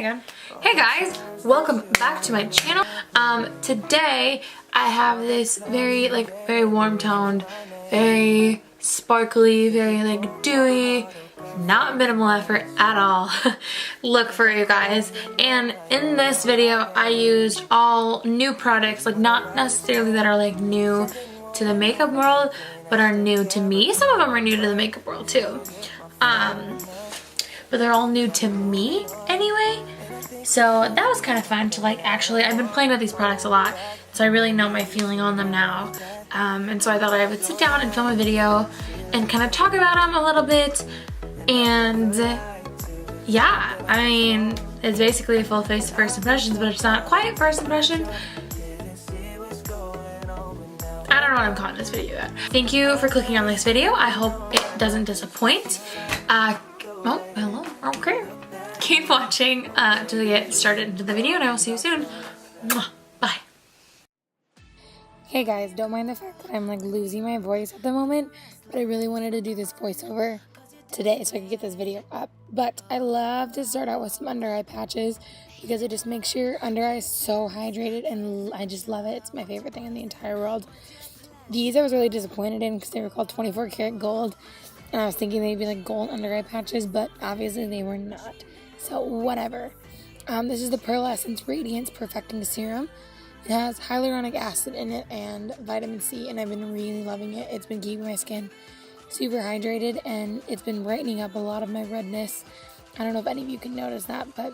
again. Hey guys, welcome back to my channel. Today I have this very warm toned, very sparkly, very dewy, not minimal effort at all look for you guys. And in this video I used all new products, not necessarily that are new to the makeup world, but are new to me. Some of them are new to the makeup world too. But they're all new to me anyway. So that was kind of fun to actually, I've been playing with these products a lot, so I really know my feeling on them now. And so I thought I would sit down and film a video and kind of talk about them a little bit. And yeah, I mean, it's basically a full face of first impressions, but it's not quite first impressions. I don't know what I'm calling this video yet. Thank you for clicking on this video. I hope it doesn't disappoint. Oh, hello, okay. Keep watching to get started into the video, and I will see you soon. Mwah. Bye. Hey guys, don't mind the fact that I'm losing my voice at the moment, but I really wanted to do this voiceover today so I could get this video up. But I love to start out with some under eye patches because it just makes your under eye so hydrated, and I just love it. It's my favorite thing in the entire world. These I was really disappointed in because they were called 24 karat gold, and I was thinking they'd be gold under eye patches, but obviously they were not. So whatever. This is the Pearl Essence Radiance Perfecting Serum. It has hyaluronic acid in it and vitamin C, and I've been really loving it. It's been keeping my skin super hydrated, and it's been brightening up a lot of my redness. I don't know if any of you can notice that, but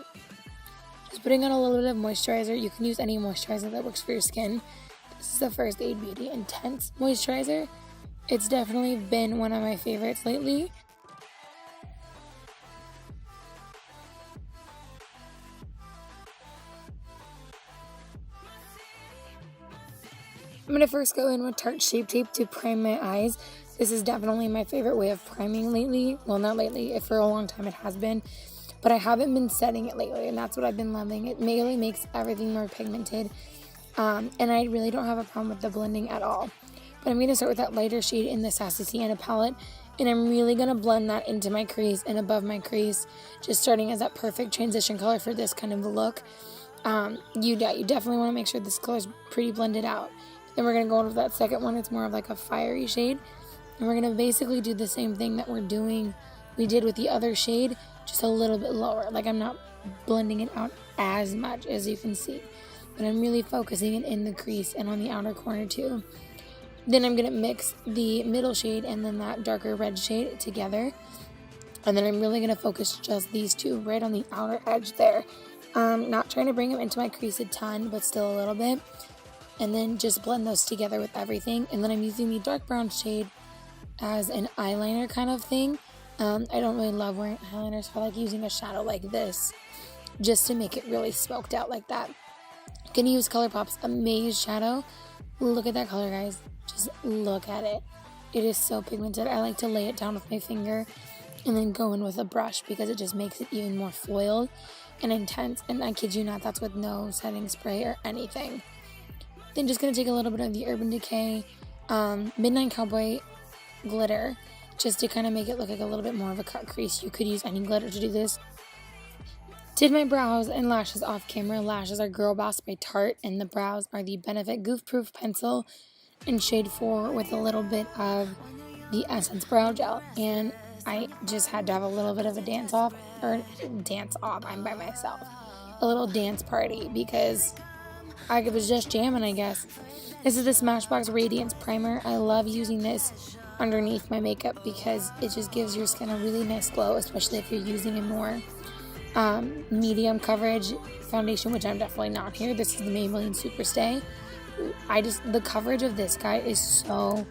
just putting on a little bit of moisturizer. You can use any moisturizer that works for your skin. This is the First Aid Beauty Intense Moisturizer. It's definitely been one of my favorites lately. I'm going to first go in with Tarte Shape Tape to prime my eyes. This is definitely my favorite way of priming lately. Well, not lately. For a long time it has been. But I haven't been setting it lately, and that's what I've been loving. It really makes everything more pigmented. And I really don't have a problem with the blending at all. But I'm going to start with that lighter shade in the Sassy Sienna palette. And I'm really going to blend that into my crease and above my crease. Just starting as that perfect transition color for this kind of a look. You definitely want to make sure this color is pretty blended out. Then we're going to go into that second one. It's more of a fiery shade. And we're going to basically do the same thing that we did with the other shade, just a little bit lower. I'm not blending it out as much as you can see. But I'm really focusing it in the crease and on the outer corner too. Then I'm going to mix the middle shade and then that darker red shade together. And then I'm really going to focus just these two right on the outer edge there. Not trying to bring them into my crease a ton, but still a little bit. And then just blend those together with everything. And then I'm using the dark brown shade as an eyeliner kind of thing. I don't really love wearing eyeliners, so I like using a shadow like this just to make it really smoked out like that. I'm going to use ColourPop's Amaze shadow. Look at that color, guys. Just look at it. It is so pigmented. I like to lay it down with my finger and then go in with a brush because it just makes it even more foiled and intense. And I kid you not, that's with no setting spray or anything. Then just going to take a little bit of the Urban Decay Midnight Cowboy glitter just to kind of make it look like a little bit more of a cut crease. You could use any glitter to do this. Did my brows and lashes off camera. Lashes are Girl Boss by Tarte, and the brows are the Benefit Goof Proof Pencil in shade 4 with a little bit of the Essence Brow Gel. And I just had to have a little bit of a dance off, I'm by myself. A little dance party because I was just jamming, I guess. This is the Smashbox Radiance Primer. I love using this underneath my makeup because it just gives your skin a really nice glow, especially if you're using a more medium coverage foundation, which I'm definitely not here. This is the Maybelline Superstay. The coverage of this guy is so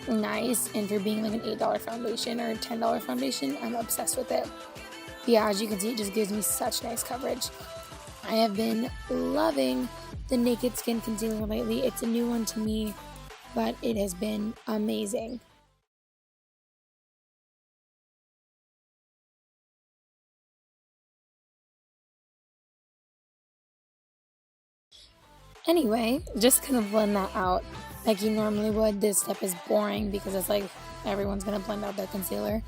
nice, and for being an $8 foundation or a $10 foundation, I'm obsessed with it. Yeah, as you can see, it just gives me such nice coverage. I have been loving the Naked Skin Concealer lately. It's a new one to me, but it has been amazing. Anyway, just gonna blend that out like you normally would. This step is boring because it's everyone's gonna blend out their concealer,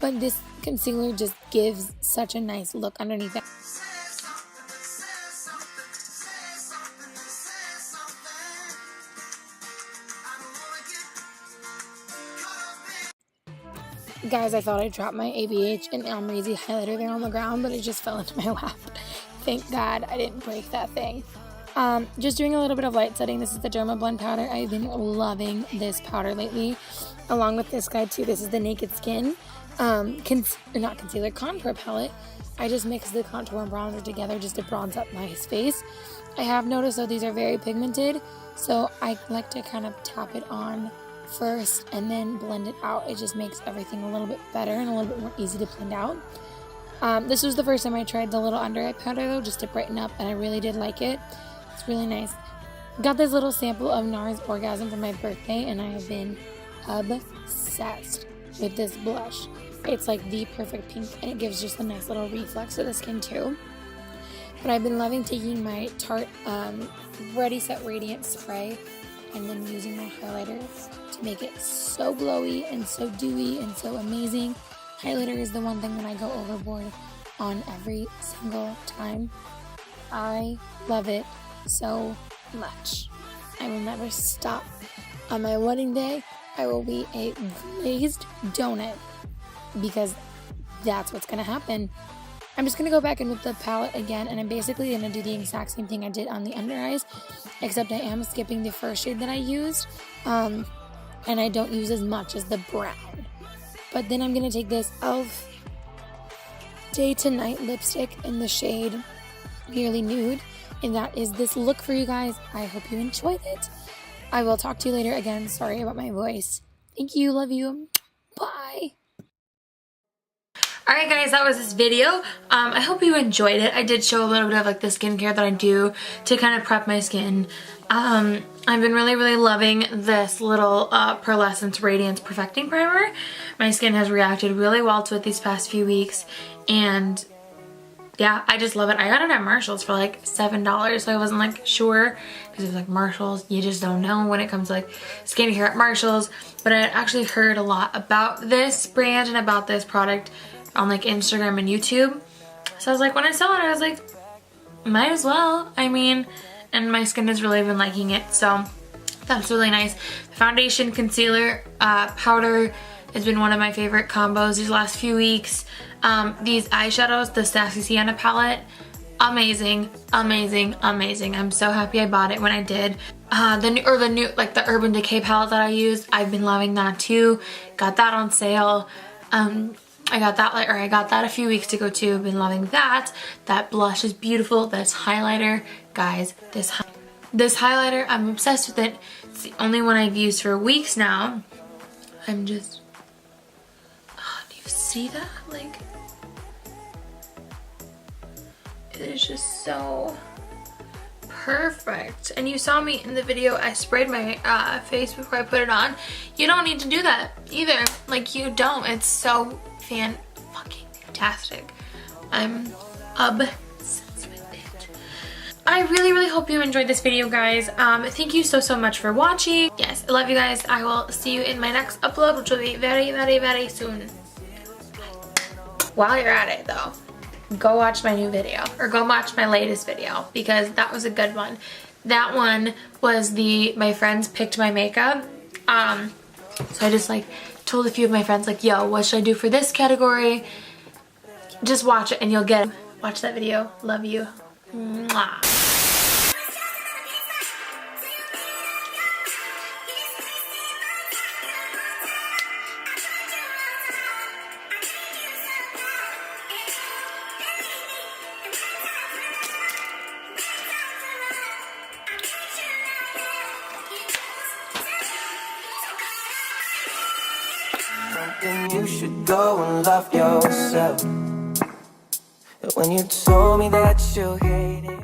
but this concealer just gives such a nice look underneath it. Guys, I thought I dropped my ABH and Almrazy highlighter there on the ground, but it just fell into my lap. Thank God I didn't break that thing. Just doing a little bit of light setting. This is the Derma Blend powder. I've been loving this powder lately, along with this guy too. This is the Naked Skin not concealer, contour palette. I just mixed the contour and bronzer together just to bronze up my face. I have noticed though these are very pigmented, so I like to kind of tap it on first and then blend it out. It just makes everything a little bit better and a little bit more easy to blend out. This was the first time I tried the little under eye powder though, just to brighten up, and I really did like it. It's really nice. Got this little sample of NARS Orgasm for my birthday, and I have been obsessed with this blush. It's like the perfect pink, and it gives just a nice little reflex to the skin too. But I've been loving taking my Tarte Ready Set Radiant spray and then using my highlighter to make it so glowy and so dewy and so amazing. Highlighter is the one thing that I go overboard on every single time. I love it so much. I will never stop. On my wedding day, I will be a glazed donut because that's what's gonna happen. I'm just gonna go back in with the palette again, and I'm basically gonna do the exact same thing I did on the under eyes, except I am skipping the first shade that I used, and I don't use as much as the brown. But then I'm gonna take this e.l.f. Day to Night lipstick in the shade Nearly Nude, and that is this look for you guys. I hope you enjoyed it. I will talk to you later. Again, sorry about my voice. Thank you, love you, bye. Alright guys, that was this video. I hope you enjoyed it. I did show a little bit of like the skincare that I do to kind of prep my skin. I've been really loving this little Pearlescence Radiance Perfecting Primer. My skin has reacted really well to it these past few weeks, and yeah, I just love it. I got it at Marshall's for like $7, so I wasn't like sure, because it was like Marshall's, you just don't know when it comes to like skincare at Marshall's. But I actually heard a lot about this brand and about this product on like Instagram and YouTube. So I was like, when I saw it, I was like, might as well. I mean, and my skin has really been liking it, so that's really nice. The foundation, concealer, powder has been one of my favorite combos these last few weeks. These eyeshadows, the Sassy Sienna palette, amazing, amazing, amazing. I'm so happy I bought it when I did. The new like the Urban Decay palette that I used, I've been loving that too. Got that on sale. I got that a few weeks ago too. I've been loving that. That blush is beautiful. This highlighter, guys, this highlighter, I'm obsessed with it. It's the only one I've used for weeks now. I'm just, oh, do you see that? Like, it is just so perfect. And you saw me in the video, I sprayed my face before I put it on. You don't need to do that either. Like, you don't. It's so fantastic. I'm obsessed with it. I really hope you enjoyed this video, guys. Thank you so much for watching. Yes, I love you guys. I will see you in my next upload, which will be very soon. While you're at it though, go watch my new video, or go watch my latest video, because that was a good one. That one was my friends picked my makeup. So I just like told a few of my friends like, yo, what should I do for this category? Just watch it and you'll get it. Watch that video. Love you. Mwah. Then you should go and love yourself. When you told me that you hated